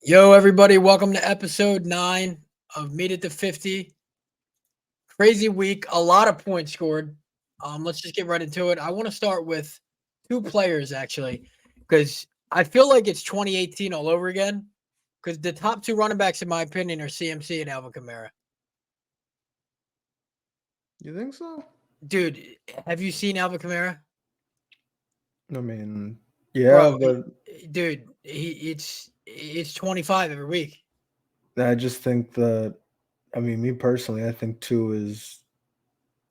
Yo, everybody, welcome to episode 9 of Meet at the 50. Crazy week, a lot of points scored. Let's just get right into it. I want to start with two players, actually, because I feel like it's 2018 all over again. Because the top two running backs, in my opinion, are CMC and Alvin Kamara. You think so? Dude, have you seen Alvin Kamara? I mean, yeah, Bro, but it's 25 every week. I just think that, me personally, I think two is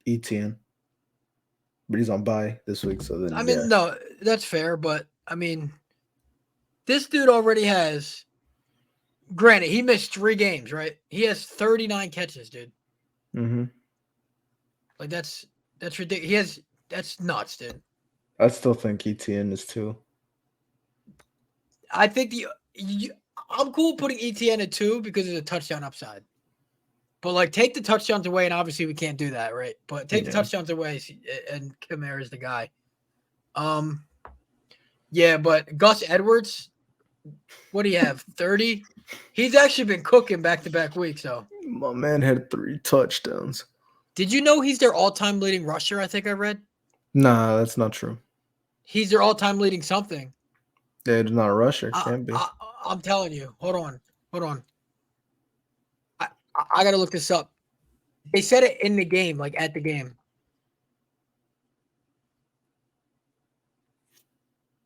ETN, but he's on bye this week, so I then yeah. mean, no, that's fair, but I mean, this dude already has. Granted, he missed 3 games, right? He has 39 catches, dude. Mm-hmm. Like that's ridiculous. That's nuts, dude. I still think ETN is two. I think I'm cool putting ETN at 2 because it's a touchdown upside. But like, take the touchdowns away, and obviously we can't do that, right? But take the Yeah. touchdowns away, and Kamara is the guy. Yeah, but Gus Edwards, what do you have? 30. He's actually been cooking back-to-back weeks, though. My man had 3 touchdowns. Did you know he's their all-time leading rusher? I think I read. Nah, that's not true. He's their all-time leading something. Yeah, it's not a rusher. Can't be. I'm telling you. Hold on. I gotta look this up. They said it in the game, like at the game.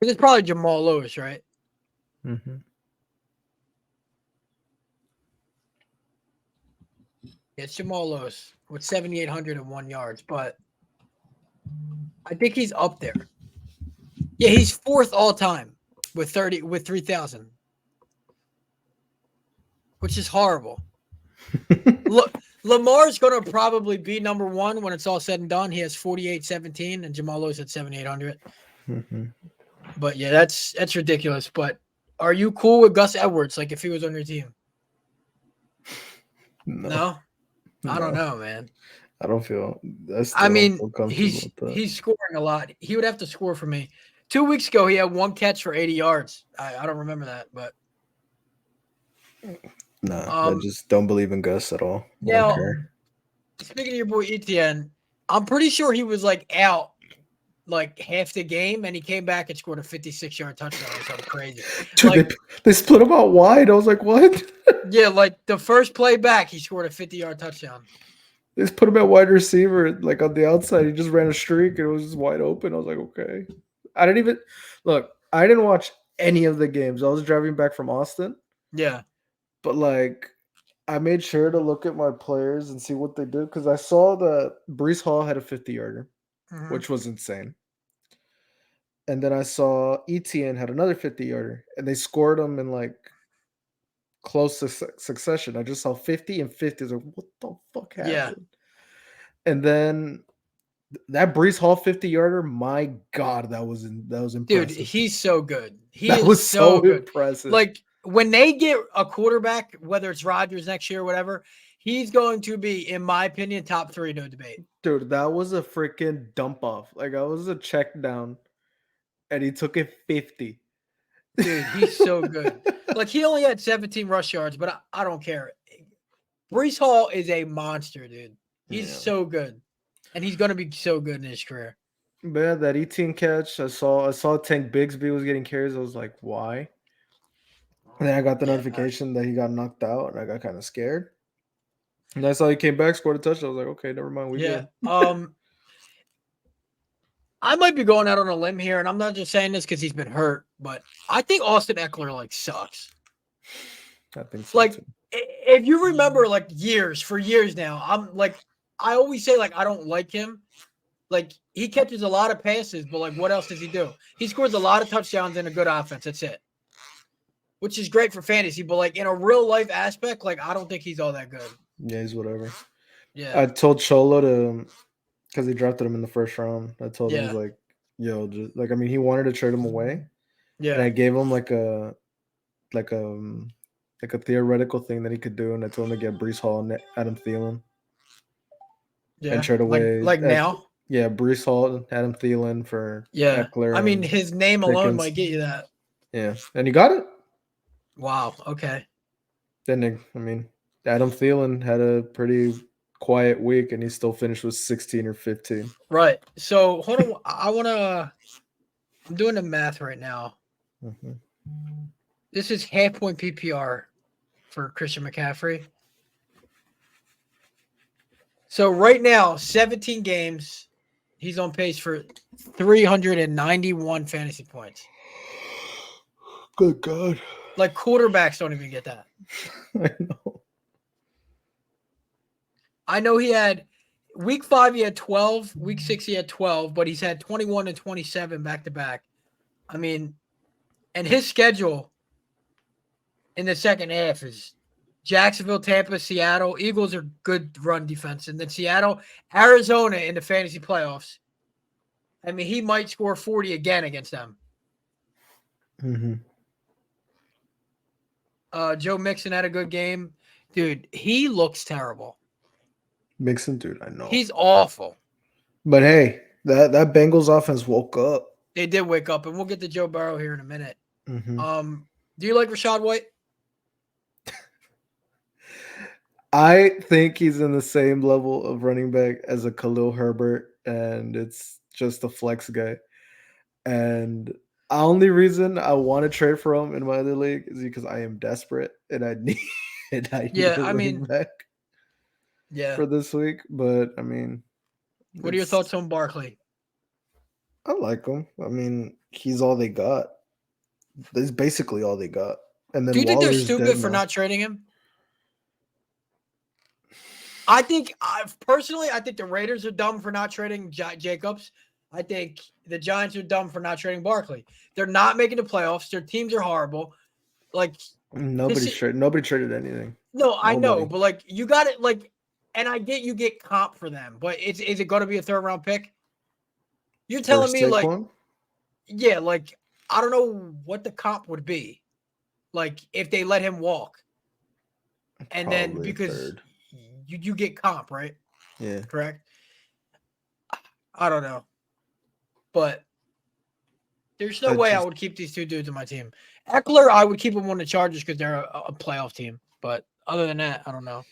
It's probably Jamal Lewis, right? Mm-hmm. It's Jamal Lewis with 7,801 yards, but I think he's up there. Yeah, he's fourth all time with 3,000, which is horrible. Look, Lamar's gonna probably be number one when it's all said and done. He has 4,817, and Jamal Lewis at 7,800. Mm-hmm. But yeah, that's ridiculous. But are you cool with Gus Edwards? Like if he was on your team? No? I don't know, man. I don't feel. I mean, feel comfortable he's with that. scoring a lot. He would have to score for me. 2 weeks ago, he had 1 catch for 80 yards. I don't remember that, but Nah, I just don't believe in Gus at all. I don't now care. speaking of your boy Etienne, I'm pretty sure he was like out like half the game, and he came back and scored a 56-yard touchdown or something crazy. Dude, Like, they split him out wide. I was like, what? yeah, like the first play back, he scored a 50-yard touchdown. They just put him at wide receiver, like on the outside. He just ran a streak and it was just wide open. I was like, okay. I didn't even look. I didn't watch any of the games. I was driving back from Austin, Yeah. but like, I made sure to look at my players and see what they did because I saw that Brees Hall had a 50-yarder, Mm-hmm. which was insane. And then I saw ETN had another 50-yarder, and they scored them in like close succession. I just saw 50 and 50. I was like, what the fuck happened? Yeah. And then that Brees Hall 50-yarder, my God, that was impressive. Dude, he's so good. He That is was so good. impressive. Like when they get a quarterback, whether it's Rodgers next year or whatever, he's going to be, in my opinion, top 3, no debate. Dude, that was a freaking dump off. Like I was a check down, and he took it 50. Dude, he's so good. Like he only had 17 rush yards, but I don't care. Brees Hall is a monster, dude. He's so good, and he's going to be so good in his career. But yeah, that 18 catch, I saw Tank Bigsby was getting carries. I was like, why? And then I got the notification that he got knocked out, and I got kind of scared. And I saw he came back, scored a touchdown. I was like, okay, never mind, we good. I might be going out on a limb here, and I'm not just saying this because he's been hurt, but I think Austin Eckler like sucks. I think so Like, too. if you remember, like for years now, I'm like, I always say like I don't like him. Like he catches a lot of passes, but like what else does he do? He scores a lot of touchdowns in a good offense. That's it. Which is great for fantasy, but like in a real life aspect, like I don't think he's all that good. Yeah, he's whatever. Yeah. I told Cholo to, because he drafted him in the first round. I told him, I was like, yo, just like, I mean, he wanted to trade him away. Yeah. And I gave him like a theoretical thing that he could do, and I told him to get Brees Hall and Adam Thielen. Yeah. And trade away. Like now? Yeah, Brees Hall, Adam Thielen for Eckler. I mean, his name alone might get you that. Yeah, and he got it. Wow. Okay. Then, Adam Thielen had a pretty quiet week, and he still finished with 16 or 15. Right. So hold on. I want to. I'm doing the math right now. Mm-hmm. This is half point PPR for Christian McCaffrey. So right now, 17 games, he's on pace for 391 fantasy points. Good God. Like quarterbacks don't even get that. I know. I know he had week 5, he had 12, week 6, he had 12, but he's had 21 and 27 back to back. I mean, and his schedule in the second half is Jacksonville, Tampa, Seattle. Eagles are good run defense. And then Seattle, Arizona in the fantasy playoffs. I mean, he might score 40 again against them. Mm-hmm. Joe Mixon had a good game. Dude, he looks terrible. Mixon, dude, I know. He's awful. But hey, that Bengals offense woke up. They did wake up, and we'll get to Joe Burrow here in a minute. Mm-hmm. Do you like Rachaad White? I think he's in the same level of running back as a Khalil Herbert, and it's just a flex guy. And the only reason I want to trade for him in my other league is because I am desperate and I need a running back for this week. But I mean, what are your thoughts on Barkley? I like him. I mean, he's all they got. That's basically all they got. And then do you think they're Waller's stupid for not trading him? I think, personally, I think the Raiders are dumb for not trading Jacobs. I think the Giants are dumb for not trading Barkley. They're not making the playoffs. Their teams are horrible. Like nobody traded anything. No, I know, but like you got it. Like, and I get you get comp for them, but is it going to be a 3rd round pick? You're telling me like, yeah, like I don't know what the comp would be, like if they let him walk, and then because you get comp, right? Yeah, correct. I don't know. But there's no way I would keep these two dudes on my team. Eckler, I would keep him on the Chargers because they're a playoff team. But other than that, I don't know.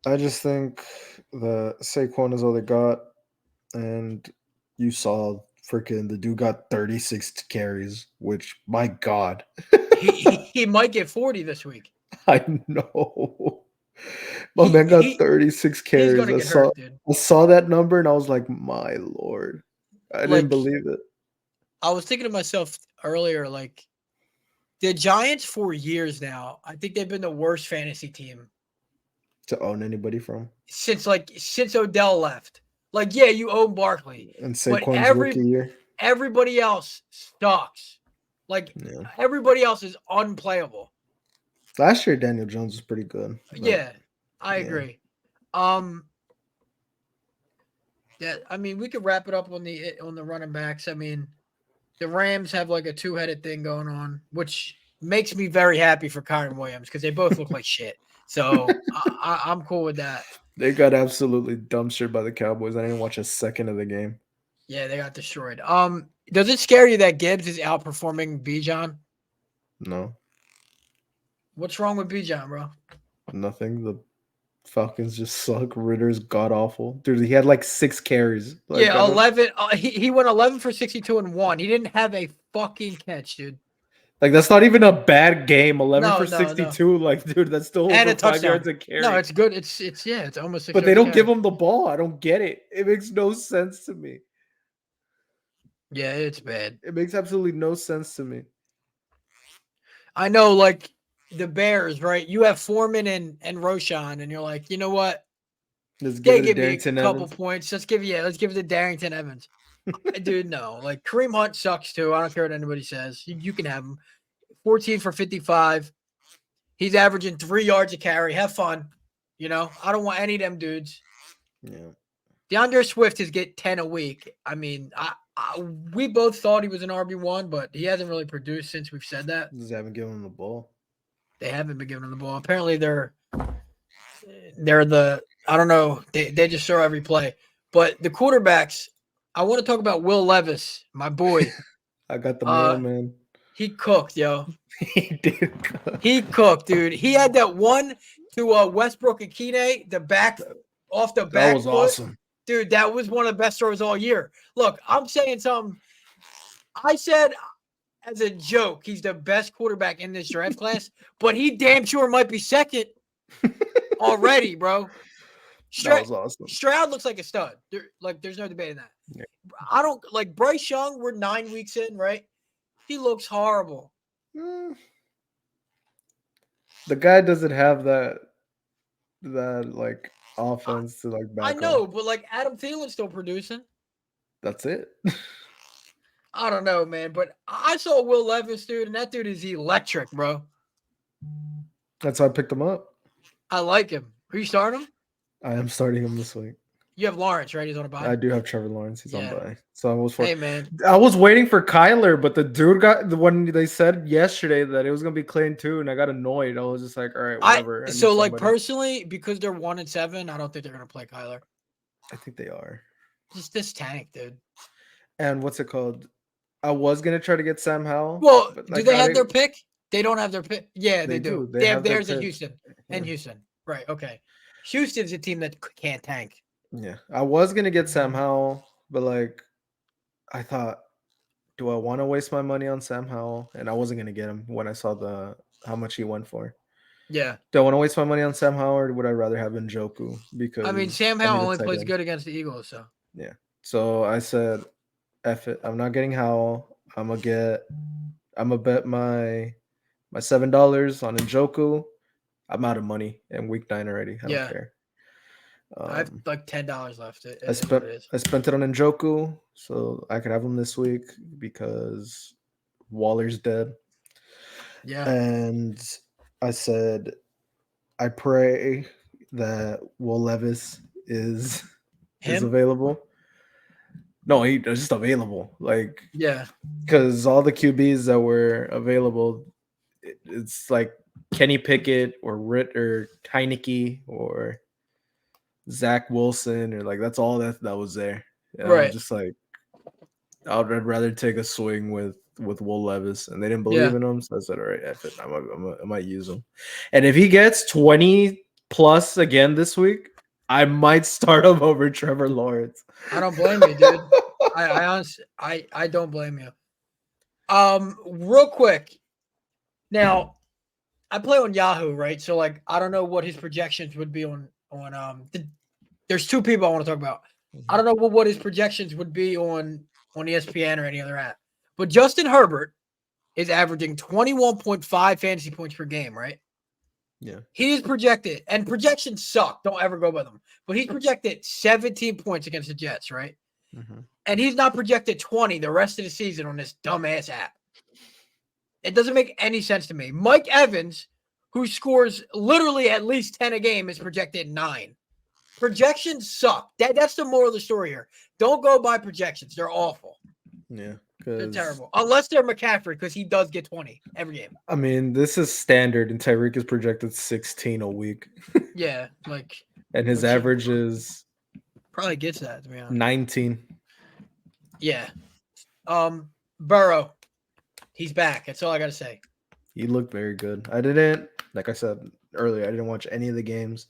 I just think the Saquon is all they got. And you saw freaking the dude got 36 carries, which, my God. he might get 40 this week. I know. My man got 36 carries. I saw that number and I was like, my Lord. I didn't believe it. I was thinking to myself earlier, like, the Giants for years now, I think they've been the worst fantasy team to own anybody from. Since Odell left. Like, yeah, you own Barkley. And Saquon's rookie year. Everybody else sucks. Like, everybody else is unplayable. Last year, Daniel Jones was pretty good. Yeah, I agree. Yeah, I mean, we could wrap it up on the running backs. I mean, the Rams have like a 2-headed thing going on, which makes me very happy for Kyren Williams because they both look like shit. So I'm cool with that. They got absolutely dumpstered by the Cowboys. I didn't watch a second of the game. Yeah, they got destroyed. Does it scare you that Gibbs is outperforming Bijan? No. What's wrong with Bijan, bro? Nothing. The Falcons just suck. Ritter's god awful. Dude, he had like 6 carries. Like, yeah, 11. He went 11 for 62 and 1. He didn't have a fucking catch, dude. Like, that's not even a bad game. 11 for 62. No. Like, dude, that's still and over 5 yards a carry. No, it's good. It's almost 6 But they don't give him the ball. I don't get it. It makes no sense to me. Yeah, it's bad. It makes absolutely no sense to me. I know, like, the Bears, right? You have Foreman and Roschon, and you're like, you know what? Let's give it me a couple points. Let's give it to Darrington Evans. Dude, no. Like, Kareem Hunt sucks too. I don't care what anybody says. You can have him. 14 for 55. He's averaging 3 yards a carry. Have fun. You know, I don't want any of them dudes. Yeah. DeAndre Swift is get 10 a week. I mean, we both thought he was an RB1, but he hasn't really produced since we've said that. They haven't given him the ball. They haven't been giving him the ball. Apparently, they're the I don't know. They just throw every play. But the quarterbacks, I want to talk about Will Levis, my boy. I got the mail, man. He cooked, yo. He did cook. He cooked, dude. He had that one to Westbrook and Kine, the back off the That back was foot. awesome. Dude, that was one of the best throws all year. Look, I'm saying something. I said as a joke, he's the best quarterback in this draft class, but he damn sure might be second already, bro. That was awesome. Stroud looks like a stud. There's no debating that. Yeah. I don't like Bryce Young. We're 9 weeks in, right? He looks horrible. The guy doesn't have that like offense to like back I know, up. but like Adam Thielen's still producing. That's it. I don't know, man, but I saw Will Levis, dude, and that dude is electric, bro. That's why I picked him up. I like him. Are you starting him? I am starting him this week. You have Lawrence, right? He's on a bye. I do have Trevor Lawrence. He's on bye. So Hey, man. I was waiting for Kyler, but the dude got the one they said yesterday that it was gonna be Clayton too, and I got annoyed. I was just like, all right, whatever. So like personally, because they're 1-7, I don't think they're gonna play Kyler. I think they are. Just this tank, dude. And what's it called? I was gonna try to get Sam Howell. Well, do they have their pick? They don't have their pick. Yeah, they do. They have theirs in Houston. And Houston. Right. Okay. Houston's a team that can't tank. Yeah. I was gonna get Sam Howell, but like I thought, do I want to waste my money on Sam Howell? And I wasn't gonna get him when I saw how much he went for. Yeah. Do I want to waste my money on Sam Howell, or would I rather have Njoku? Because I mean, Sam Howell only plays good against the Eagles, so yeah. So I said, F it. I'm not getting Howell. I'm gonna bet my $7 on Njoku. I'm out of money in week 9 already. I don't care. I have like $10 left. I spent it on Njoku, so I could have him this week because Waller's dead. Yeah. And I said, I pray that Will Levis is available. No, he's just available. Like, yeah, because all the QBs that were available, it's like Kenny Pickett or Heineke or Zach Wilson, or like that's all that was there. And right. I was just like, I'd rather take a swing with Will Levis, and they didn't believe in him, so I said, all right, I might use him. And if he gets 20 plus again this week, I might start him over Trevor Lawrence. I don't blame you, dude. I honestly, I don't blame you. Real quick, now I play on Yahoo, right? So like, I don't know what his projections would be on. There's two people I want to talk about. I don't know what his projections would be on ESPN or any other app. But Justin Herbert is averaging 21.5 fantasy points per game, right? Yeah. He is projected, and projections suck. Don't ever go by them. But he's projected 17 points against the Jets, right? Mm-hmm. And he's not projected 20 the rest of the season on this dumbass app. It doesn't make any sense to me. Mike Evans, who scores literally at least 10 a game, is projected 9. Projections suck. That's the moral of the story here. Don't go by projections. They're awful. Yeah. They're terrible. Unless they're McCaffrey, because he does get 20 every game. I mean, this is standard, and Tyreek is projected 16 a week. Yeah. And his average is probably gets that, to be honest. 19. Yeah. Burrow. He's back. That's all I got to say. He looked very good. Like I said earlier, I didn't watch any of the games,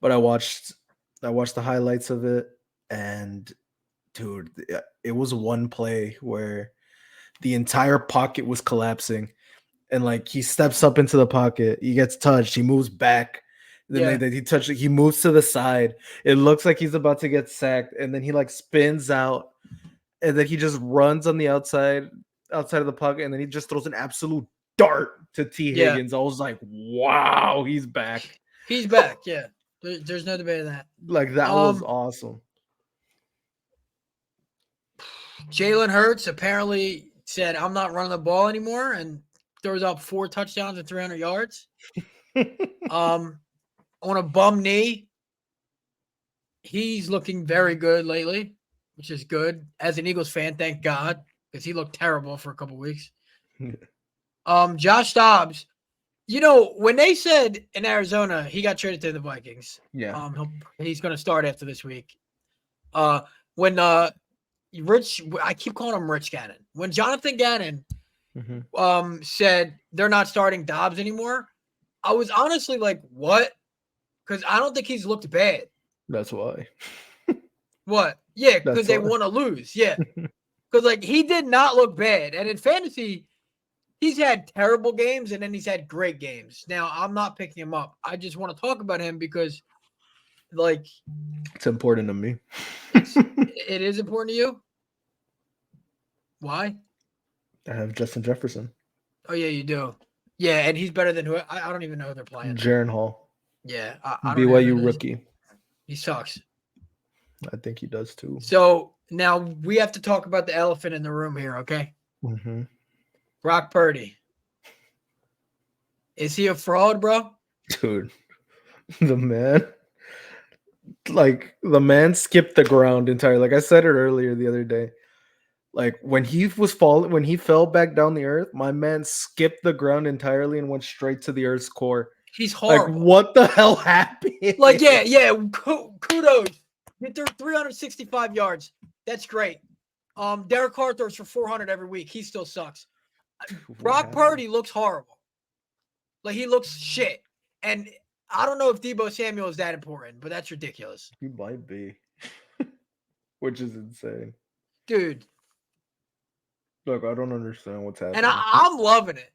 but I watched the highlights of it, and dude, it was one play where the entire pocket was collapsing, and like he steps up into the pocket, he gets touched, he moves back, then he moves to the side. It looks like he's about to get sacked, and then he like spins out, and then he just runs on the outside of the pocket, and then he just throws an absolute dart to T. Higgins. I was like, wow, he's back. He's back, yeah. There's no debate on that. Like, that was awesome. Jalen Hurts apparently said, I'm not running the ball anymore, and throws up 4 touchdowns and 300 yards. On a bum knee. He's looking very good lately, which is good. As an Eagles fan, thank God, because he looked terrible for a couple weeks. Josh Dobbs, when they said in Arizona he got traded to the Vikings, he's going to start after this week. When I keep calling him Rich Gannon. When Jonathan Gannon said they're not starting Dobbs anymore. I was honestly like, what? Because I don't think he's looked bad. That's why. What? Yeah, because That's they why. want to lose. Yeah. Because, like, he did not look bad. And in fantasy, he's had terrible games and then he's had great games. Now, I'm not picking him up. I just want to talk about him because, like, It's important to me. it is important to you. Why? I have Justin Jefferson. Oh, yeah, you do. Yeah, and he's better than who I don't even know who they're playing. Jaren Hall. Yeah, I don't know. BYU rookie. He sucks. I think he does too. So now we have to talk about the elephant in the room here, okay? Mm-hmm. Brock Purdy. Is he a fraud, bro? Dude, the man skipped the ground entirely. Like I said it earlier the other day. Like when he fell back down the earth, my man skipped the ground entirely and went straight to the earth's core. He's horrible. Like what the hell happened? Like yeah. Kudos. He threw 365 yards. That's great. Derek Carr throws for 400 every week. He still sucks. Brock Purdy looks horrible. Like he looks shit. And I don't know if Deebo Samuel is that important, but that's ridiculous. He might be. Which is insane. Dude. Look, I don't understand what's happening. And I'm loving it.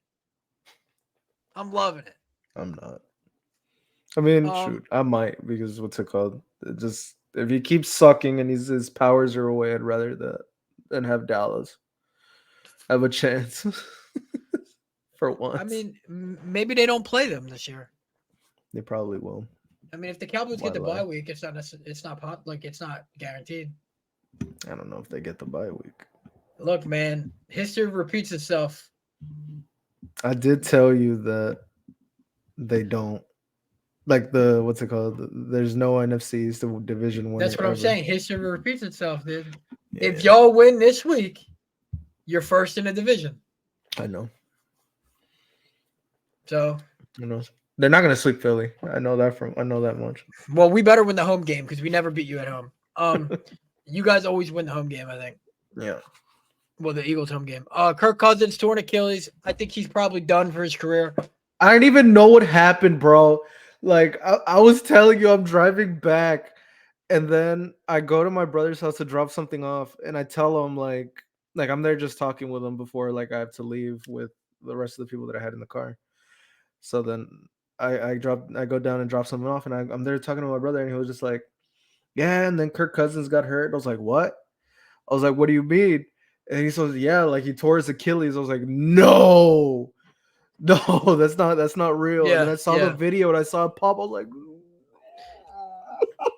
I'm loving it. I'm not. I mean, shoot, I might because what's it called? Just if he keeps sucking and his powers are away, I'd rather that than have Dallas have a chance for once. I mean, maybe they don't play them this year. They probably will. I mean, if the Cowboys get the bye week, it's not guaranteed. I don't know if they get the bye week. Look, man, history repeats itself. I did tell you that they don't. Like what's it called? There's no NFCs to division winner. That's what I'm saying. History repeats itself, dude. Yeah. If y'all win this week, you're first in the division. I know. So who knows? They're not gonna sweep Philly. I know that much. Well, we better win the home game because we never beat you at home. You guys always win the home game, I think. Yeah. Well, the Eagles home game. Kirk Cousins torn Achilles. I think he's probably done for his career. I don't even know what happened, bro. Like I was telling you, I'm driving back, and then I go to my brother's house to drop something off, and I tell him like I'm there just talking with him before like I have to leave with the rest of the people that I had in the car. So then I go down and drop something off, and I'm there talking to my brother, and he was just like, "Yeah," and then Kirk Cousins got hurt. I was like, "What?" I was like, "What do you mean?" And he says, "Yeah, like he tore his Achilles." I was like, "No, that's not real." Yeah, and then I saw the video and I saw it pop. I was like,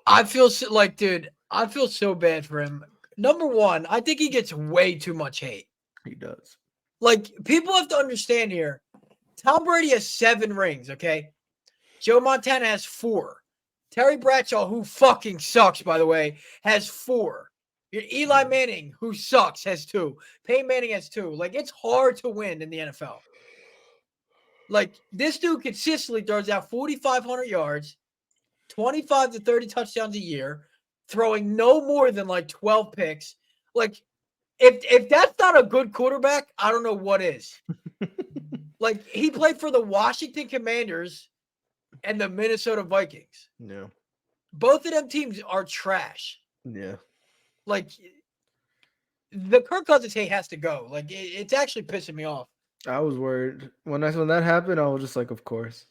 I feel like, dude, I feel so bad for him. Number one, I think he gets way too much hate. He does. Like, people have to understand here. Tom Brady has 7 rings, okay? Joe Montana has 4. Terry Bradshaw, who fucking sucks, by the way, has 4. Eli Manning, who sucks, has 2. Peyton Manning has 2. Like, it's hard to win in the NFL. Like, this dude consistently throws out 4,500 yards, 25 to 30 touchdowns a year, throwing no more than like 12 picks. Like, if that's not a good quarterback, I don't know what is. Like, he played for the Washington Commanders and the Minnesota Vikings. Yeah. Both of them teams are trash. Yeah. Like, the Kirk Cousins hate has to go. Like, it's actually pissing me off. I was worried when that happened. I was just like, of course.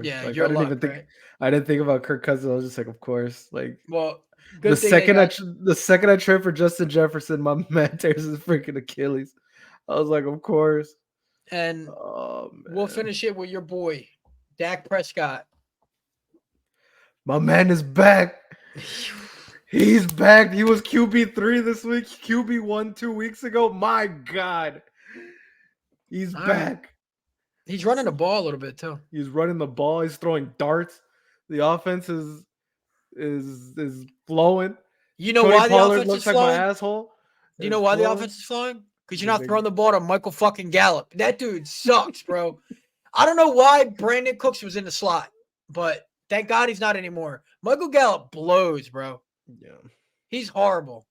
Yeah, like, you're I didn't luck, even think. right? I didn't think about Kirk Cousins. I was just like, of course. Like, well, the second I trade for Justin Jefferson, my man tears his freaking Achilles. I was like, of course. And we'll finish it with your boy, Dak Prescott. My man is back. He's back. He was QB3 this week. QB1 2 weeks ago. My God. He's back. He's running the ball a little bit too. He's running the ball. He's throwing darts. The offense is flowing. You know Tony why Pollard the offense looks is like flowing? my asshole. Do you know why the offense is flowing? Because you're not throwing the ball to Michael fucking Gallup. That dude sucks, bro. I don't know why Brandon Cooks was in the slot, but thank God he's not anymore. Michael Gallup blows, bro. Yeah. He's horrible.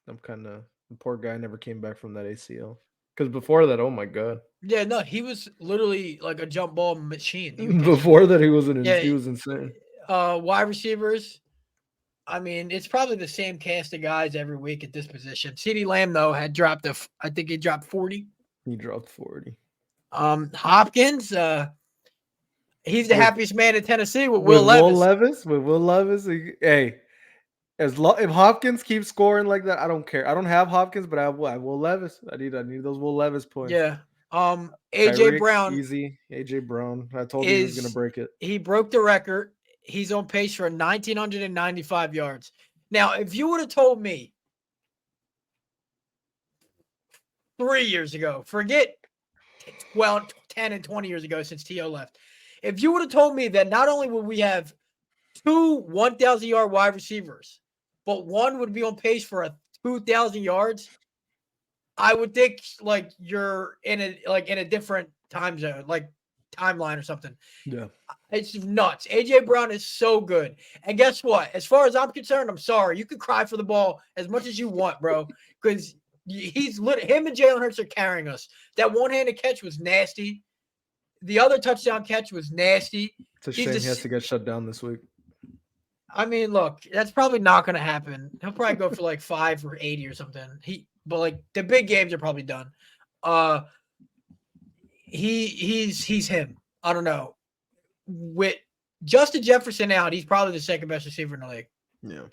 The poor guy never came back from that ACL. Because before that, oh my god. Yeah, no, he was literally like a jump ball machine. He would catch it. Before that, Yeah, he was insane. wide receivers. I mean, it's probably the same cast of guys every week at this position. CeeDee Lamb though had dropped I think he dropped 40. He dropped 40. Hopkins, he's the With happiest man in Tennessee with with Will Levis. With Will Levis, hey, if Hopkins keeps scoring like that, I don't care. I don't have Hopkins, but I have Will Levis. I need those Will Levis points. Yeah. AJ Tyreek, Brown easy. AJ Brown. I told you he was gonna is break it. he broke the record. He's on pace for 1,995 yards. Now, if you would have told me 3 years ago, forget 12, 10 and 20 years ago since T.O. left. If you would have told me that not only would we have 2 1,000-yard wide receivers, but one would be on pace for 2,000 yards, I would think like you're in a different time zone, like timeline or something. Yeah. It's nuts. AJ Brown is so good. And guess what? As far as I'm concerned, I'm sorry. You can cry for the ball as much as you want, bro, because him and Jalen Hurts are carrying us. That one-handed catch was nasty. The other touchdown catch was nasty. It's a shame he has to get shut down this week. I mean, look, that's probably not going to happen. He'll probably go for like 5 or 80 or something. But like the big games are probably done. He's him. I don't know. With Justin Jefferson out, he's probably the second best receiver in the league. Yeah.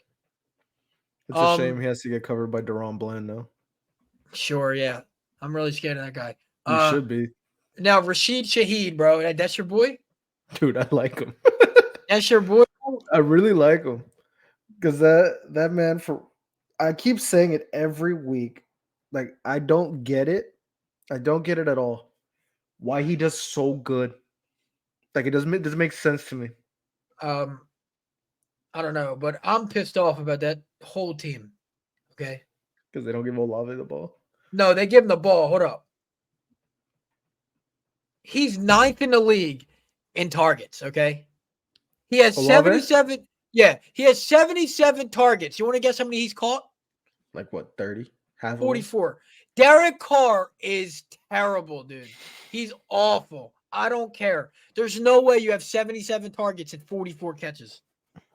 It's a shame he has to get covered by Deron Bland now. Sure, yeah. I'm really scared of that guy. You should be. Now, Rashid Shaheed, bro. That's your boy? Dude, I like him. That's your boy? I really like him. Because that man, I keep saying it every week. Like, I don't get it. I don't get it at all. Why he does so good. Like, it doesn't make sense to me. I don't know, but I'm pissed off about that whole team. Okay? Because they don't give Olave the ball. No, they give him the ball. Hold up. He's 9th in the league in targets, okay? He has Olave? 77. Yeah, he has 77 targets. You want to guess how many he's caught? Like what, 30? Half 44. Derek Carr is terrible, dude. He's awful. I don't care. There's no way you have 77 targets and 44 catches.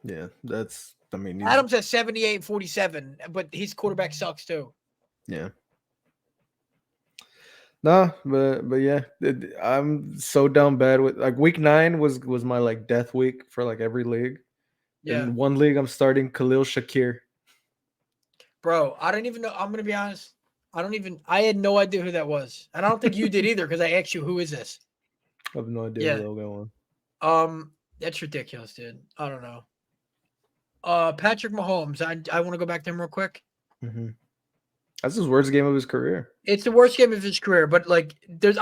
Yeah, Adams has 78 and 47, but his quarterback sucks too. Yeah. No, but yeah, I'm so down bad with like week 9 was my like death week for like every league. Yeah. In one league, I'm starting Khalil Shakir. Bro, I don't even know. I'm gonna be honest. I had no idea who that was, and I don't think you did either because I asked you who is this. I have no idea who they'll go on. That's ridiculous, dude. I don't know. Patrick Mahomes. I want to go back to him real quick. Mm-hmm. That's his worst game of his career. It's the worst game of his career, but like, dude,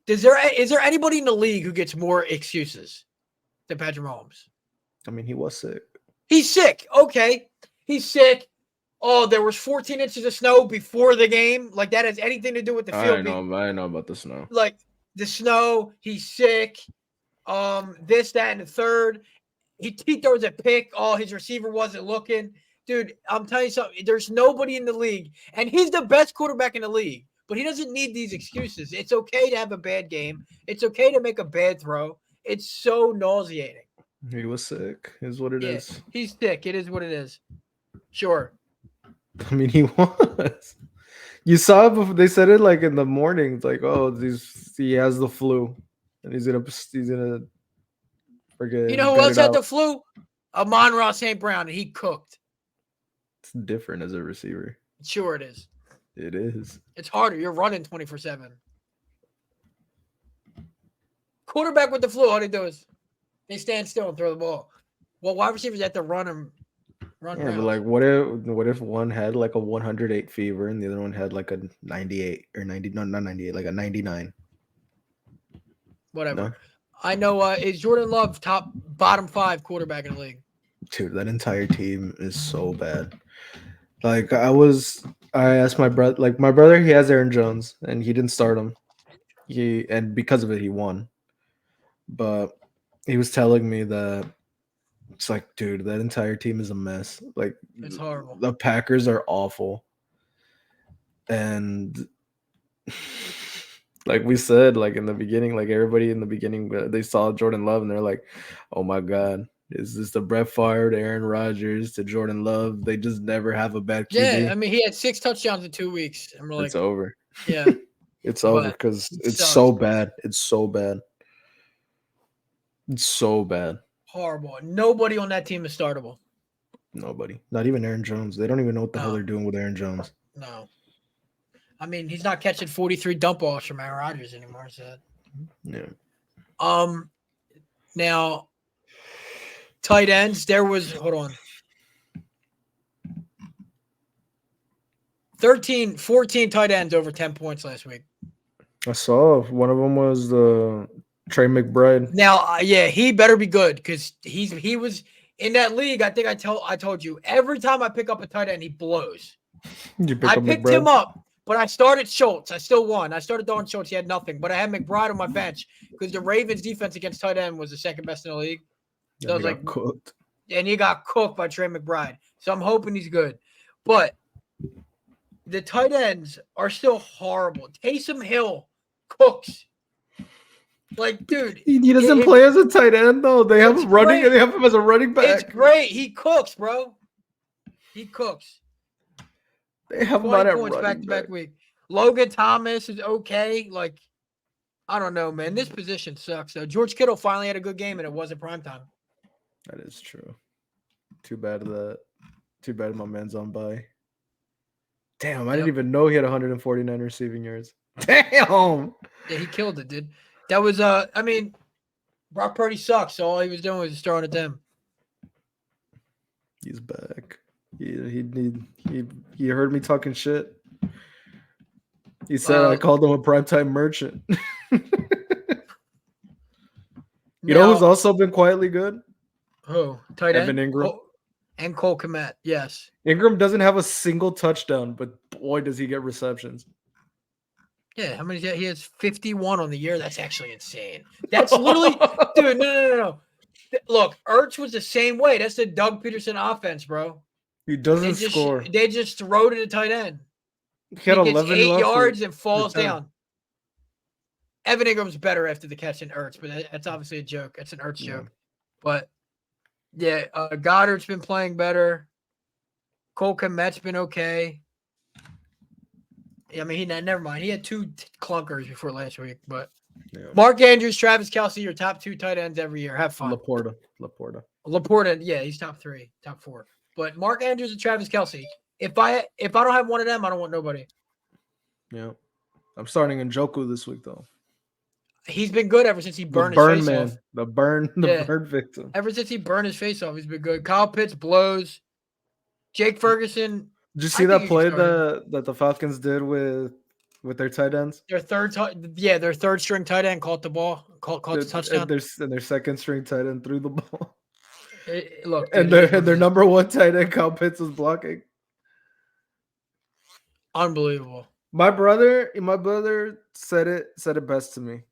is there anybody in the league who gets more excuses than Patrick Mahomes? I mean, he was sick. He's sick. Okay, he's sick. Oh, there was 14 inches of snow before the game. Like that has anything to do with the field? I know about the snow. Like the snow. He's sick. This, that, and the third. He throws a pick. Oh, his receiver wasn't looking. Dude, I'm telling you something. There's nobody in the league, and he's the best quarterback in the league, but he doesn't need these excuses. It's okay to have a bad game. It's okay to make a bad throw. It's so nauseating. He was sick, is what it is. He's sick. It is what it is. Sure. I mean, he was. You saw it before, they said it like in the morning. It's like, oh, he has the flu, and he's gonna forget. You know who else had the flu? Amon-Ra St. Brown, and he cooked. It's different as a receiver. Sure, it is. It is. It's harder. You're running 24/7. Quarterback with the flu, all they do is they stand still and throw the ball. Well, wide receivers have to run. But like, what if one had like a 108 fever and the other one had like a 98 or 90? No, not 98, like a 99. Whatever. No? I know. Is Jordan Love bottom 5 quarterback in the league? Dude, that entire team is so bad. Like I asked my brother. Like my brother, he has Aaron Jones, and he didn't start him. And because of it, he won. But he was telling me that it's like, dude, that entire team is a mess. Like it's horrible. The Packers are awful. And like we said, like in the beginning, like everybody in the beginning, they saw Jordan Love and they're like, "Oh my God, is this the Brett Favre, to Aaron Rodgers, to Jordan Love? They just never have a bad Yeah, QB." I mean, he had 6 touchdowns in 2 weeks, and we're It's like, over. yeah, It's over but because it it's sucks. so bad. It's so bad. It's so bad. Horrible. Nobody on that team is startable. Nobody, not even Aaron Jones. They don't even know what the hell No, they're doing with Aaron Jones. no. I mean, he's not catching 43 dump balls from Aaron Rodgers anymore. So, Yeah. now tight ends. There was hold on. 14 tight ends over 10 points last week. I saw one of them was the Trey McBride. Now, yeah, he better be good because he was in that league. I think I told you every time I pick up a tight end, he blows. Did you pick I up picked McBride? him up, but I started Schultz. I still won. I started throwing Schultz. He had nothing, but I had McBride on my bench because the Ravens' defense against tight end was the second best in the league. So I was like, cooked. and he got cooked by Trey McBride. So I'm hoping he's good, but the tight ends are still horrible. Taysom Hill cooks. Like, dude, He doesn't play as a tight end though. They have him running. great. They have him as a running back. It's great. He cooks, bro. He cooks. They have him 20 at points running back-to-back back. week. Logan Thomas is okay. Like, I don't know, man. This position sucks. So George Kittle finally had a good game, and it wasn't primetime. That is true. Too bad that. Too bad my man's on bye. Damn, I didn't even know he had 149 receiving yards. Damn. Yeah, he killed it, dude. That was I mean, Brock Purdy sucks, so all he was doing was just throwing at them. He's back. He heard me talking shit. He said I called him a primetime merchant. You know who's also been quietly good? Who? Tight end? Evan Ingram. And Cole Kmet, yes. Ingram doesn't have a single touchdown, but boy, does he get receptions. Yeah, how many? He has 51 on the year. That's actually insane. That's literally, dude. No. Look, Ertz was the same way. That's the Doug Peterson offense, bro. He doesn't score. They just throw to the tight end. He had 11 8 yards and falls down. Evan Ingram's better after the catch than Ertz, but that's obviously a joke. That's an Ertz joke. But yeah, Goddard's been playing better. Cole Kmet's been okay. I mean, never mind. He had 2 clunkers before last week, but Mark Andrews, Travis Kelce, your top 2 tight ends every year. Have fun. Laporta, yeah, he's top 3, top 4. But Mark Andrews and Travis Kelce. If I don't have one of them, I don't want nobody. Yeah, I'm starting Njoku this week though. He's been good ever since he burned his face off. The burn victim. Ever since he burned his face off, he's been good. Kyle Pitts blows. Jake Ferguson. Did you see that play that the Falcons did with their tight ends? Their third string tight end caught the ball, caught the touchdown. And their second string tight end threw the ball. Look, and their number 1 tight end, Kyle Pitts, was blocking. Unbelievable. My brother said it best to me.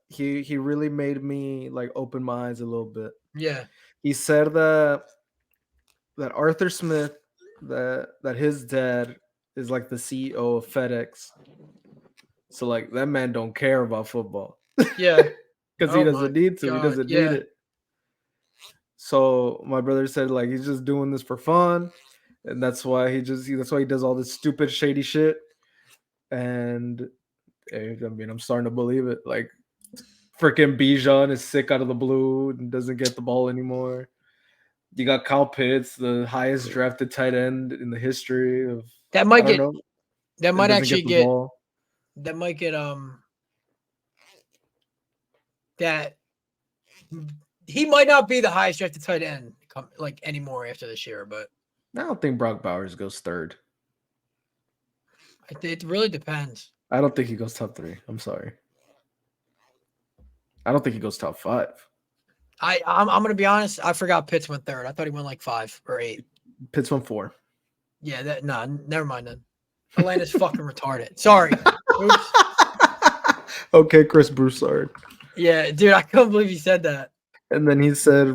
He really made me like open my eyes a little bit. Yeah. He said that Arthur Smith, that his dad is like the CEO of FedEx. So like that man don't care about football. Yeah. Because he doesn't need to. He doesn't need it. So my brother said like he's just doing this for fun. And that's why he does all this stupid shady shit. And I mean, I'm starting to believe it. Like freaking Bijan is sick out of the blue and doesn't get the ball anymore. You got Kyle Pitts, the highest drafted tight end in the history of that might that he might not be the highest drafted tight end like anymore after this year, but I don't think Brock Bowers goes 3rd. It really depends. I don't think he goes top 3. I'm sorry. I don't think he goes top 5. I'm gonna be honest. I forgot Pitts went 3rd. I thought he went like 5 or 8. Pitts went 4. Yeah, never mind then. Atlanta's fucking retarded. Sorry. Oops. Okay, Chris Broussard. Yeah, dude, I couldn't believe he said that. And then he said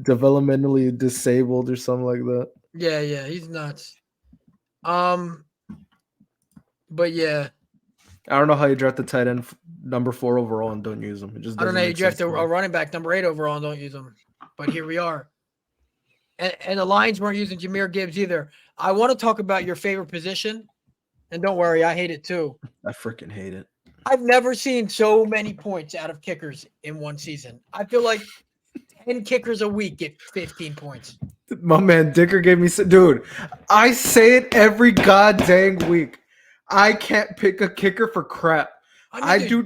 developmentally disabled or something like that. Yeah, he's nuts. But yeah, I don't know how you draft the tight end number 4 overall and don't use him. It just I don't doesn't know. You make sense draft to a me. running back number 8 overall and don't use him. But here we are. And the Lions weren't using Jahmyr Gibbs either. I want to talk about your favorite position. And don't worry, I hate it too. I freaking hate it. I've never seen so many points out of kickers in one season. I feel like 10 kickers a week get 15 points. My man Dicker gave me dude. I say it every goddamn week. I can't pick a kicker for crap. I do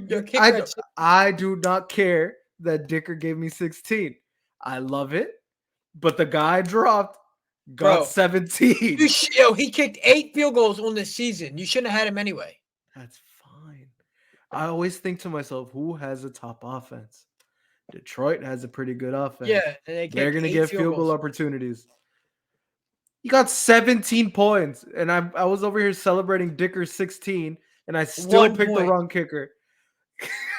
not care that Dicker gave me 16. I love it, but the guy dropped got 17. He kicked 8 field goals on this season. You shouldn't have had him anyway. That's fine. I always think to myself, who has a top offense? Detroit has a pretty good offense. Yeah, and they're going to get field goal opportunities. He got 17 points, and I was over here celebrating Dicker's 16, and I still picked the wrong kicker.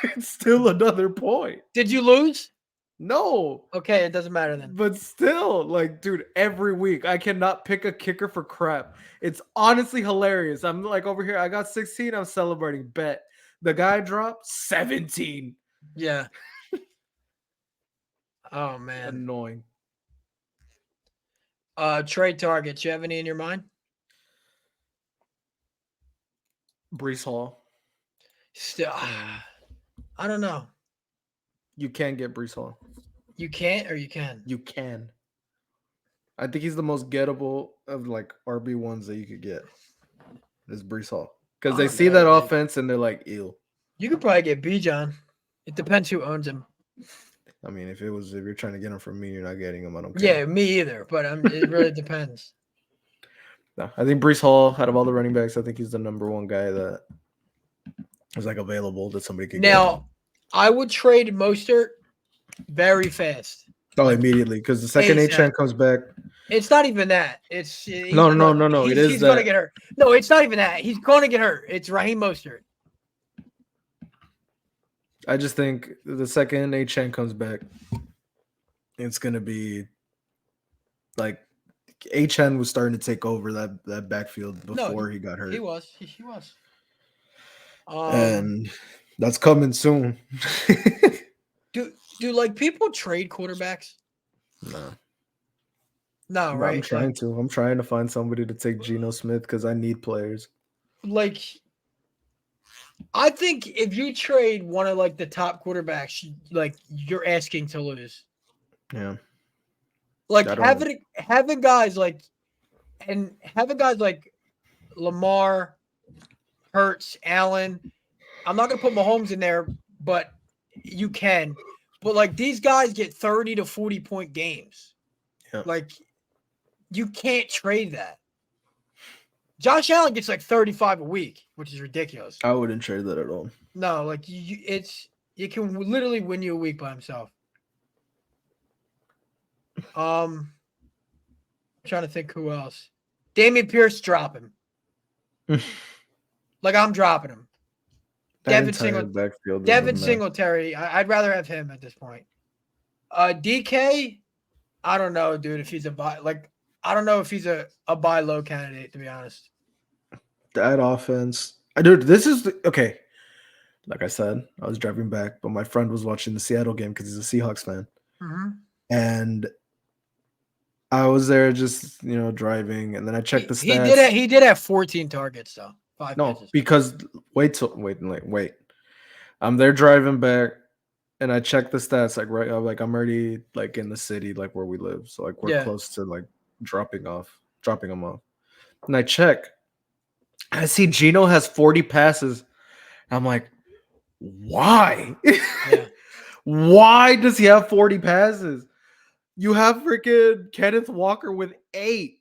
It's still another point. Did you lose? No. Okay, it doesn't matter then. But still, like, dude, every week I cannot pick a kicker for crap. It's honestly hilarious. I'm like over here, I got 16, I'm celebrating. Bet. The guy dropped 17. Yeah. Oh, man. Annoying. Trade targets. You have any in your mind? Breece Hall. Still, I don't know. You can get Breece Hall. You can't or you can? You can. I think he's the most gettable of like RB1s that you could get. Is Breece Hall. Because they see that offense and they're like, ew. You could probably get Bijan. It depends who owns him. I mean, if you're trying to get him from me, you're not getting him. I don't care. Yeah, me either. But it really depends. No, I think Breece Hall, out of all the running backs, I think he's the number 1 guy that is like available that somebody could get. Now, I would trade Mostert very fast. Oh, immediately, because the second Achane comes back. It's not even that. No. He's going to get hurt. No, it's not even that. He's going to get hurt. It's Raheem Mostert. I just think the second Achane comes back, it's going to be like Achane was starting to take over that backfield before he got hurt. He was. And that's coming soon. Do like people trade quarterbacks? No, right? I'm trying to find somebody to take Geno Smith because I need players. Like, I think if you trade one of like the top quarterbacks, like you're asking to lose. Yeah. Like having guys like Lamar, Hurts, Allen. I'm not gonna put Mahomes in there, but you can. But like these guys get 30 to 40 point games. Yeah. Like you can't trade that. Josh Allen gets like 35 a week, which is ridiculous. I wouldn't trade that at all. No, like it can literally win you a week by himself. I'm trying to think who else. Dameon Pierce, drop him. Like I'm dropping him. Devin Singletary. I'd rather have him at this point. DK, I don't know, dude. If he's I don't know if he's a buy low candidate, to be honest. That offense, dude. This is okay. Like I said, I was driving back, but my friend was watching the Seattle game because he's a Seahawks fan, and I was there just driving, and then I checked the stats. He did have 14 targets though. 5 pitches. Because wait. I'm there driving back, and I checked the stats. I'm already like in the city, like where we live, so like we're close to like dropping them off. And I check. I see Geno has 40 passes. I'm like, why? Yeah. Why does he have 40 passes? You have freaking Kenneth Walker with 8.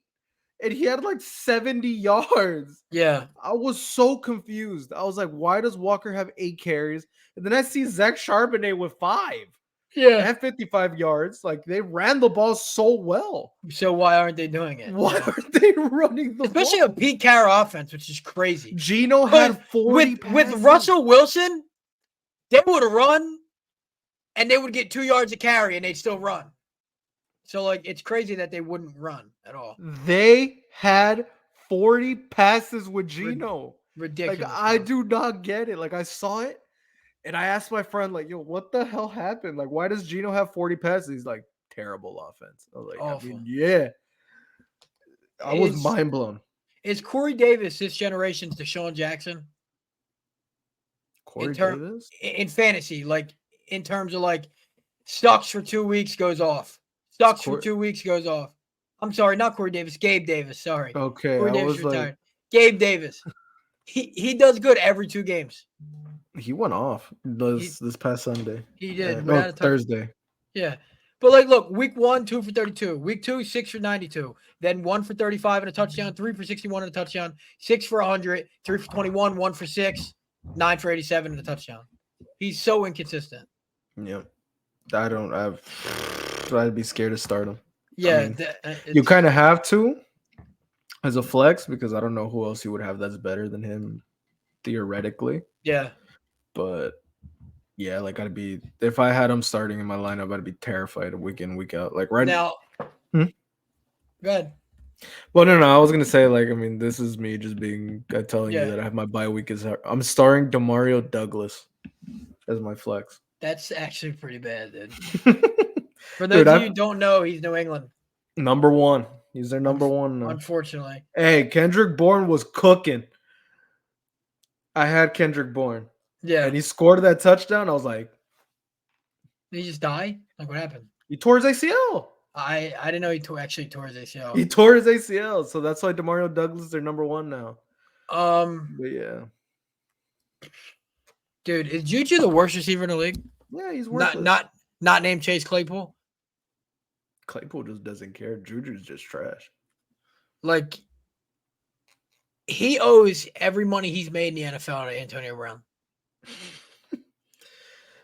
And he had like 70 yards. Yeah. I was so confused. I was like, why does Walker have 8 carries? And then I see Zach Charbonnet with 5. Yeah. And 55 yards. Like, they ran the ball so well. So why aren't they doing it? Why aren't they running the ball? Especially a Pete Carroll offense, which is crazy. Geno had 40 passes. With Russell Wilson, they would have run, and they would get 2 yards a carry, and they'd still run. So, like, it's crazy that they wouldn't run at all. They had 40 passes with Geno. Like, Ridiculous. I Bro. do not get it. Like, I saw it, and I asked my friend, like, yo, what the hell happened? Like, why does Gino have 40 passes? He's like, terrible offense. I was like, I Awful. mean, yeah. I was mind blown. Is Corey Davis this generation's Deshaun Jackson? Corey Davis? In fantasy, like in terms of like sucks for 2 weeks, goes off. Sucks for 2 weeks, goes off. I'm sorry, not Corey Davis, Gabe Davis. Sorry. Okay, Corey I Davis was retired. like, Gabe Davis. He does good every 2 games. he went off this past Sunday. He did. No, Thursday. Yeah. But like, look, week 1, 2 for 32. Week 2, 6 for 92. Then 1 for 35 and a touchdown. 3 for 61 and a touchdown. 6 for 100. 3 for 21. 1 for 6. 9 for 87 and a touchdown. He's so inconsistent. Yeah. I'd be scared to start him. Yeah. I mean, you kind of have to as a flex because I don't know who else you would have that's better than him theoretically. Yeah. But yeah, like if I had him starting in my lineup, I'd be terrified week in, week out. Like right now. Go ahead. Well, no, I was gonna say, like, I mean, this is me just telling you that I have my bye week I'm starting Demario Douglas as my flex. That's actually pretty bad, dude. For those of you who don't know, he's New England. Number 1. He's their number 1 now. Unfortunately. Hey, Kendrick Bourne was cooking. I had Kendrick Bourne. Yeah. And he scored that touchdown. I was like, did he just die? Like, what happened? He tore his ACL. I didn't know he actually tore his ACL. He tore his ACL, so that's why Demario Douglas is their number 1 now. But yeah. Dude, is Juju the worst receiver in the league? Yeah, he's worthless. Not named Chase Claypool. Claypool just doesn't care. Juju's just trash. Like, he owes every money he's made in the NFL to Antonio Brown.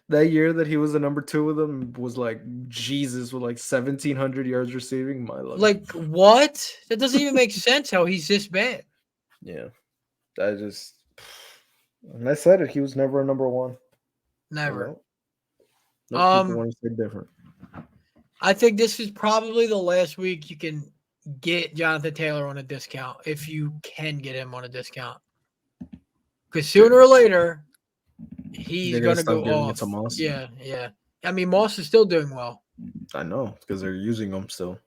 That year that he was the number 2 with them was like Jesus with like 1,700 yards receiving. My love. Like, what? That doesn't even make sense how he's this bad. Yeah. And I said it. He was never a number 1. Never. People want to say different. I think this is probably the last week you can get Jonathan Taylor on a discount if you can get him on a discount. Because sooner or later, he's going to go off. It to Moss. Yeah. I mean, Moss is still doing well. I know because they're using him still.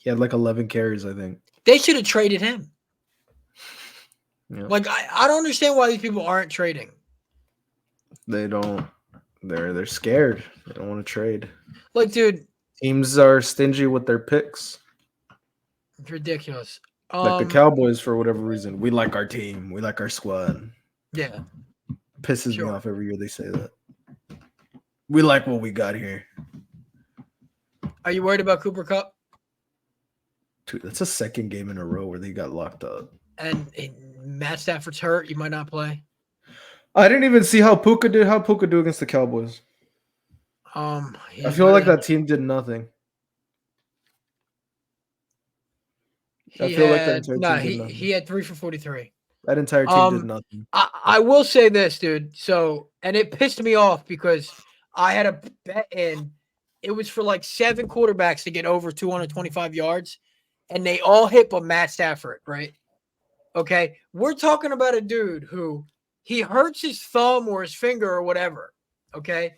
He had like 11 carries, I think. They should have traded him. Yeah. Like, I don't understand why these people aren't trading. They don't. They're scared. They don't want to trade. Like, dude. Teams are stingy with their picks. It's ridiculous. Like the Cowboys, for whatever reason. We like our team. We like our squad. Yeah. Pisses me off every year they say that. We like what we got here. Are you worried about Cooper Kupp? Dude, that's a second game in a row where they got locked up. And Matt Stafford's hurt. You might not play. I didn't even see how Puka did. How Puka do against the Cowboys? I feel like that team did nothing. He had 3 for 43. That entire team did nothing. I will say this, dude. So, and it pissed me off because I had a bet in. It was for like 7 quarterbacks to get over 225 yards, and they all hit but Matt Stafford, right? Okay, we're talking about a dude who he hurts his thumb or his finger or whatever. Okay,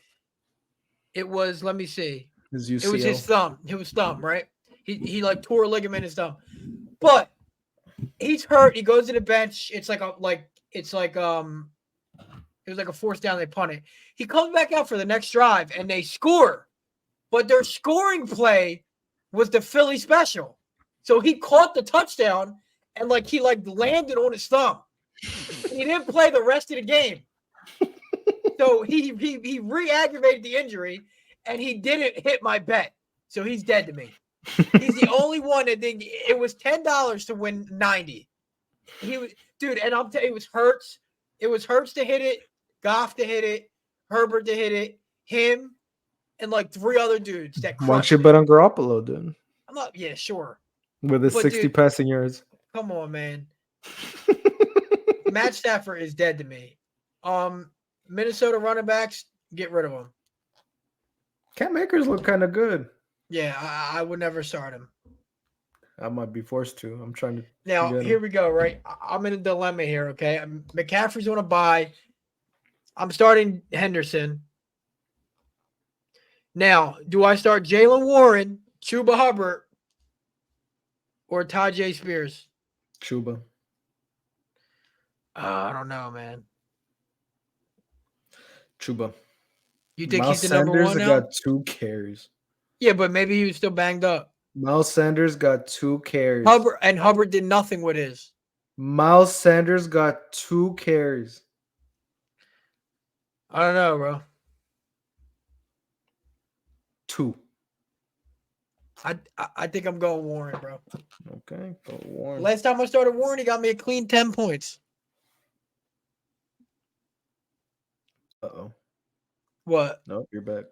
it was. Let me see. It was his thumb. It was thumb, right? He like tore a ligament in his thumb, but he's hurt. He goes to the bench. It was like a 4th down. They punt it. He comes back out for the next drive and they score, but their scoring play was the Philly special. So he caught the touchdown and he landed on his thumb. He didn't play the rest of the game. So he re-aggravated the injury and he didn't hit my bet. So he's dead to me. He's the only one that did. It was $10 to win 90. He was, dude, and I'm telling you, it was Hurts. It was Hurts to hit it, Goff to hit it, Herbert to hit it, him, and 3 other dudes that. Why don't you bet on Garoppolo, dude? I'm not. Yeah, sure. With his 60 passing yards. Come on, man. Matt Stafford is dead to me. Minnesota running backs, get rid of them. Cam Akers look kind of good. Yeah, I would never start him. I might be forced to. I'm trying to. Now, get here him. we go, right? I'm in a dilemma here, okay? McCaffrey's on a bye. I'm starting Henderson. Now, do I start Jalen Warren, Chuba Hubbard, or Tajay Spears? Chuba. I don't know, man. Chuba. You think Miles he's the number Sanders one now? got 2 carries. Yeah, but maybe he was still banged up. Miles Sanders got 2 carries. Hubbard did nothing with his. Miles Sanders got 2 carries. I don't know, bro. 2. I think I'm going Warren, bro. Okay, go Warren. Last time I started Warren, he got me a clean 10 points. Uh-oh. What? Nope, you're back.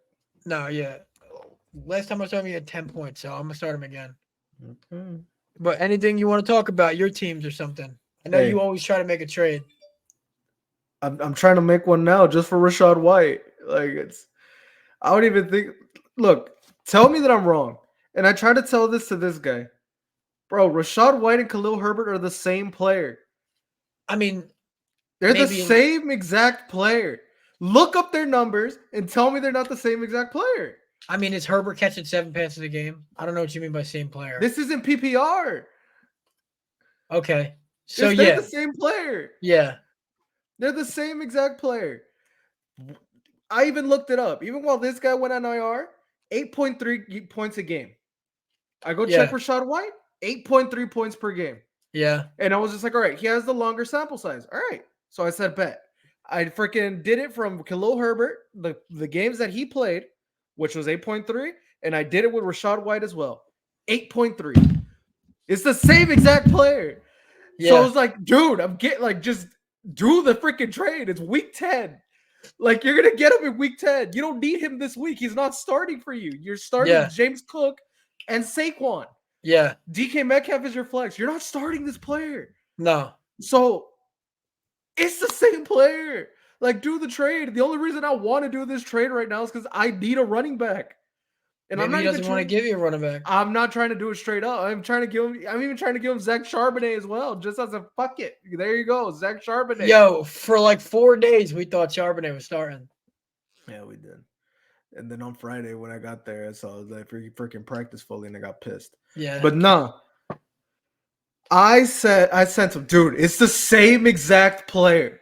No, yeah. Last time I started him, he had 10 points, so I'm going to start him again. Okay. But anything you want to talk about, your teams or something? I know you always try to make a trade. I'm trying to make one now just for Rachaad White. I don't even think. Look, tell me that I'm wrong. And I try to tell this to this guy. Bro, Rachaad White and Khalil Herbert are the same player. I mean, they're the same exact player. Look up their numbers and tell me they're not the same exact player. I mean, is Herbert catching 7 passes a game? I don't know what you mean by same player. This isn't PPR. Okay. So, they're the same player. Yeah. They're the same exact player. I even looked it up. Even while this guy went on IR, 8.3 points a game. I go check Rachaad White, 8.3 points per game. Yeah. And I was just like, all right, he has the longer sample size. All right. So I said, bet. I freaking did it from Khalil Herbert, the games that he played, which was 8.3, and I did it with Rachaad White as well. 8.3. It's the same exact player. Yeah. So I was like, dude, I'm getting just do the freaking trade. It's week 10. You're going to get him in week 10. You don't need him this week. He's not starting for you. You're starting James Cook and Saquon. Yeah. DK Metcalf is your flex. You're not starting this player. No. So it's the same player. Do the trade. The only reason I want to do this trade right now is because I need a running back. And maybe he doesn't want to give you a running back. I'm not trying to do it straight up. I'm even trying to give him Zach Charbonnet as well, just as a fuck it. There you go, Zach Charbonnet. Yo, for 4 days we thought Charbonnet was starting. Yeah, we did. And then on Friday when I got there, I saw that freaking practice fully, and I got pissed. Yeah. But nah. I sent him, dude, it's the same exact player.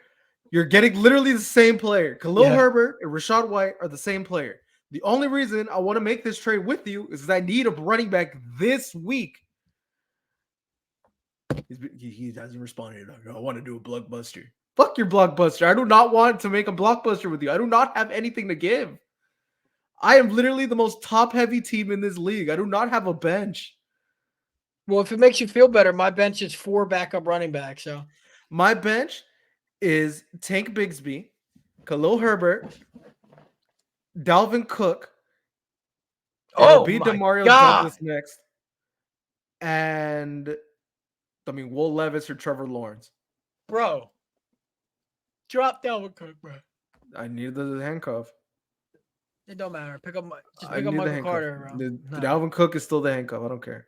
You're getting literally the same player. Khalil Herbert and Rachaad White are the same player. The only reason I want to make this trade with you is I need a running back this week. He hasn't responded. I want to do a blockbuster. Fuck your blockbuster. I do not want to make a blockbuster with you. I do not have anything to give. I am literally the most top-heavy team in this league. I do not have a bench. Well, if it makes you feel better, my bench is 4 backup running backs. So my bench is Tank Bigsby, Khalil Herbert, Dalvin Cook. It'll be Demario Douglas next. And Will Levis or Trevor Lawrence. Bro. Drop Dalvin Cook, bro. I need the handcuff. It don't matter. Pick up Michael Carter, bro. Dalvin Cook is still the handcuff. I don't care.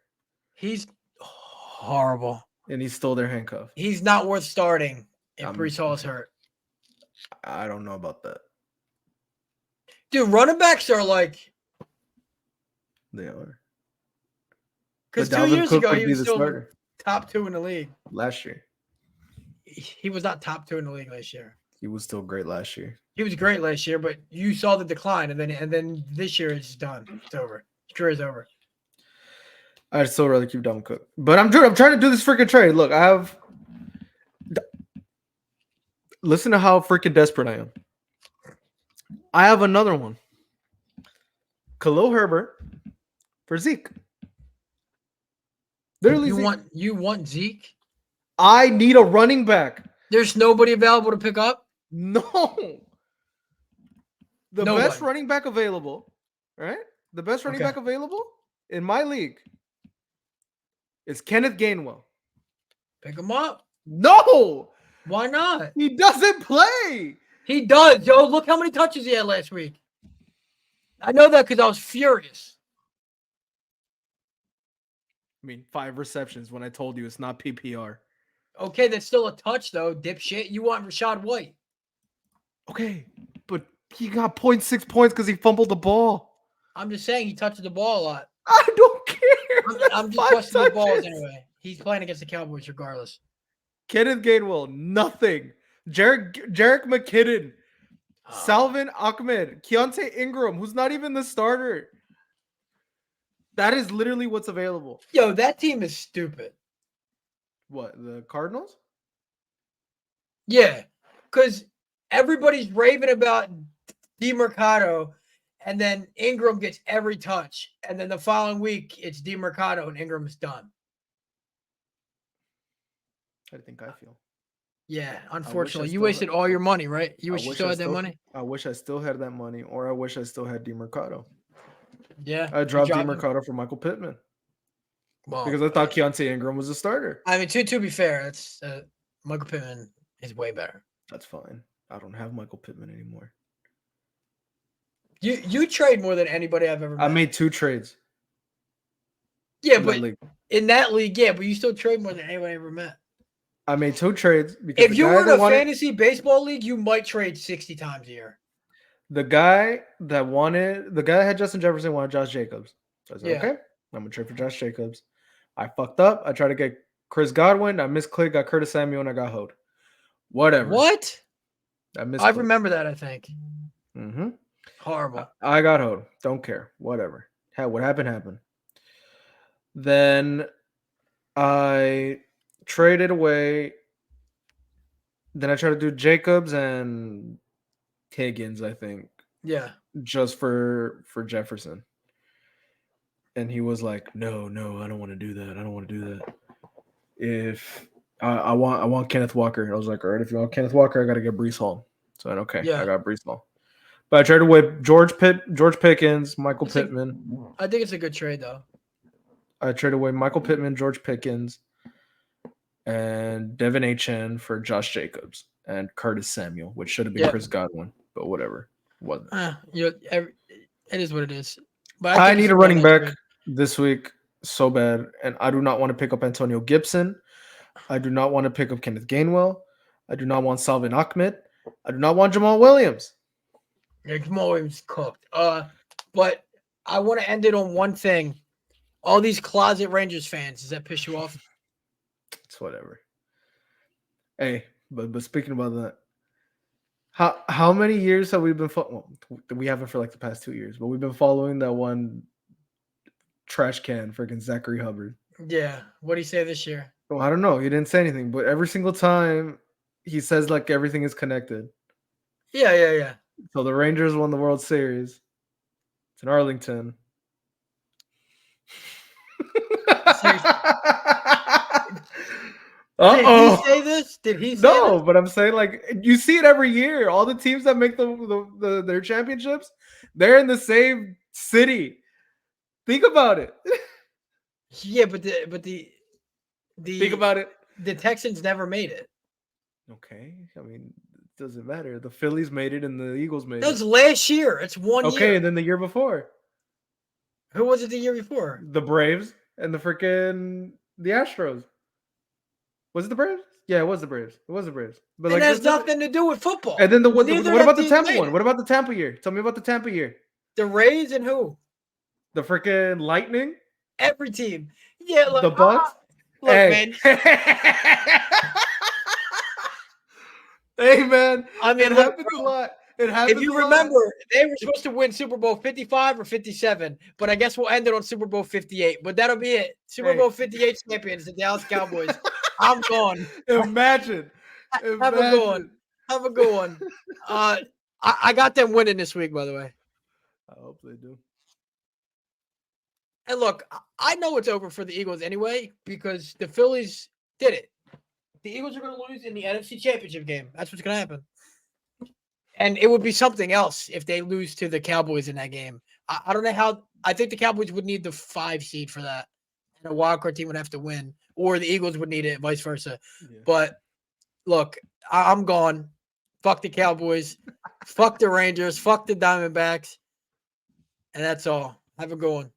He's horrible. And he's still their handcuff. He's not worth starting if Breece Hall's hurt. I don't know about that. Dude, running backs are They are. Because 2 years ago, he was still top 2 in the league. Last year. He was not top 2 in the league last year. He was still great last year. He was great last year, but you saw the decline, and then this year it's done. It's over. His career's over. I'd still rather keep Dalvin Cook. But I'm trying to do this freaking trade. Look, listen to how freaking desperate I am. I have another one. Khalil Herbert for Zeke. Literally, you want Zeke? I need a running back. There's nobody available to pick up? No. The best running back available, right? The best running back available in my league is Kenneth Gainwell. Pick him up. No. Why not? He doesn't play. He does. Yo, look how many touches he had last week. I know that because I was furious. I mean, 5 receptions when I told you it's not PPR. Okay, that's still a touch though, dipshit. You want Rashad White? Okay, but he got 0.6 points because he fumbled the ball. I'm just saying he touches the ball a lot. I don't care. I'm just 5 busting the balls touches. anyway. He's playing against the Cowboys regardless. Kenneth Gainwell, nothing. Jarek McKinnon, Salvin Ahmed, Keontae Ingram, who's not even the starter. That is literally what's available. Yo, that team is stupid. What, the Cardinals? Yeah, because everybody's raving about DeMercado, and then Ingram gets every touch, and then the following week it's DeMercado and Ingram's done. I think I feel. Yeah, unfortunately, you wasted all your money, right? You wish you still had that money. I wish I still had that money, or I wish I still had DeMercado. Yeah, I dropped DeMercado for Michael Pittman. Well, because I thought Keontae Ingram was a starter. I mean, to be fair, it's Michael Pittman is way better. That's fine. I don't have Michael Pittman anymore. You trade more than anybody I've ever met. I made 2 trades. Yeah, but in that league, yeah, but you still trade more than anybody I ever met. I made 2 trades because if you were in a fantasy baseball league, you might trade 60 times a year. The guy that had Justin Jefferson wanted Josh Jacobs. So I said, okay, I'm gonna trade for Josh Jacobs. I fucked up. I tried to get Chris Godwin. I misclicked, got Curtis Samuel, and I got hoed. Whatever. What? I remember that, I think. Mm-hmm. Horrible. I got hoed. Don't care. Whatever. What happened, happened. Then I traded away. Then I tried to do Jacobs and Higgins, I think. Yeah. Just for Jefferson. And he was like, no, I don't want to do that. I don't want to do that. If I want Kenneth Walker. I was like, all right, if you want Kenneth Walker, I got to get Breece Hall. So I got Breece Hall. But I traded away George Pickens, Michael Pittman. I think it's a good trade, though. I traded away Michael Pittman, George Pickens, and Devin Achane for Josh Jacobs and Curtis Samuel, which should have been Chris Godwin, but whatever. Wasn't. It is what it is. But I need a running back this week so bad, and I do not want to pick up Antonio Gibson. I do not want to pick up Kenneth Gainwell. I do not want Salvin Ahmed. I do not want Jamal Williams. Yeah, Jamal Williams cooked. But I want to end it on one thing. All these closet Rangers fans, does that piss you off? It's whatever. Hey, but speaking about that, how many years have we been we haven't for like the past 2 years, but we've been following that one trash can freaking Zachary Hubbard. Yeah. What did he say this year? Well, I don't know. He didn't say anything, but every single time he says like everything is connected. Yeah. So the Rangers won the World Series. It's in Arlington. Did he say this? Did he say No, this? But I'm saying like you see it every year. All the teams that make their championships, they're in the same city. Think about it. Yeah, but the think about it. The Texans never made it. Okay, I mean, it doesn't matter. The Phillies made it and the Eagles made it. That was last year. It's 1 year. Okay, and then the year before. Who was it the year before? The Braves and the Astros. Was it the Braves? Yeah, it was the Braves. But it has nothing to do with football. And then what about the Tampa one? What about the Tampa year? Tell me about the Tampa year. The Rays and who? The freaking Lightning. Every team. Yeah, look. The Bucks. Look, man. Hey, man. I mean, it happens a lot. It happens. If you remember, they were supposed to win Super Bowl 55 or 57, but I guess we'll end it on Super Bowl 58. But that'll be it. Super Bowl 58 champions, the Dallas Cowboys. I'm gone. Imagine. Have a good one. I got them winning this week, by the way. I hope they do. And look, I know it's over for the Eagles anyway because the Phillies did it. The Eagles are going to lose in the NFC Championship game. That's what's going to happen. And it would be something else if they lose to the Cowboys in that game. I don't know how. I think the Cowboys would need the 5 seed for that. And a wildcard team would have to win. Or the Eagles would need it, vice versa. Yeah. But look, I'm gone. Fuck the Cowboys. Fuck the Rangers. Fuck the Diamondbacks. And that's all. Have a good one.